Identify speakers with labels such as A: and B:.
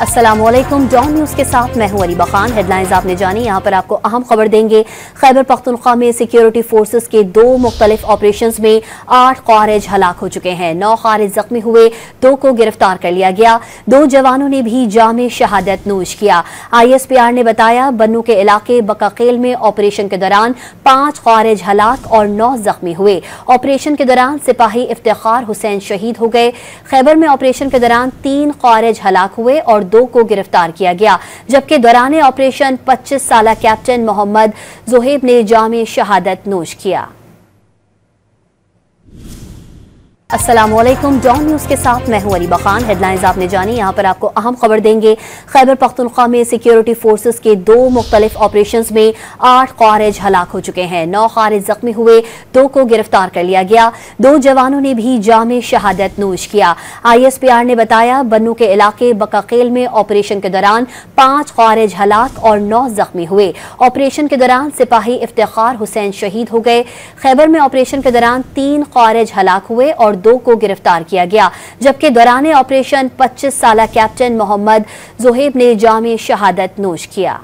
A: अस्सलामुअलैकुम। Don news के साथ मैं हूं अरीबा खान। हेडलाइंस आपने जानी, यहाँ पर आपको अहम खबर देंगे। खैबर पख्तूनख्वा में सिक्योरिटी फोर्सेस के 2 मुख्तलिफ ऑपरेशंस में 8 खारिज हलाक हो चुके हैं। 9 खारिज जख्मी हुए, 2 को गिरफ्तार कर लिया गया। 2 जवानों ने भी जामे शहादत नोश किया। ISPR ने बताया, बन्नू के इलाके बकाकेल में ऑपरेशन के दौरान 5 खारिज हलाक और 9 जख्मी हुए। ऑपरेशन के दौरान सिपाही इफ्तिखार हुसैन शहीद हो गए। खैबर में ऑपरेशन के दौरान 3 खारिज हलाक हुए और 2 को गिरफ्तार किया गया, जबकि दौरान ऑपरेशन 25 साला कैप्टन मोहम्मद जोहेब ने जामे शहादत नोश किया। अस्सलामुअलैकुम। डॉन न्यूज के साथ मैं हूं अरीबा खान। हेडलाइंस आपने जानी, यहाँ पर आपको अहम खबर देंगे। खैबर पख्तूनख्वा में सिक्योरिटी फोर्सेस के 2 मुख्तलिफ ऑपरेशंस में 8 खारिज हलाक हो चुके हैं। 9 खारिज जख्मी हुए, 2 को गिरफ्तार कर लिया गया। 2 जवानों ने भी जामे शहादत नोश किया। ISPR ने बताया, बन्नू के इलाके बकाकेल में ऑपरेशन के दौरान 5 खारिज हलाक और 9 जख्मी हुए। ऑपरेशन के दौरान सिपाही इफ्तिखार हुसैन शहीद हो गए। खैबर में ऑपरेशन के दौरान 3 खारिज हलाक हुए और 2 को गिरफ्तार किया गया, जबकि दौरान ऑपरेशन 25 साला कैप्टन मोहम्मद जोहेब ने जामे शहादत नोश किया।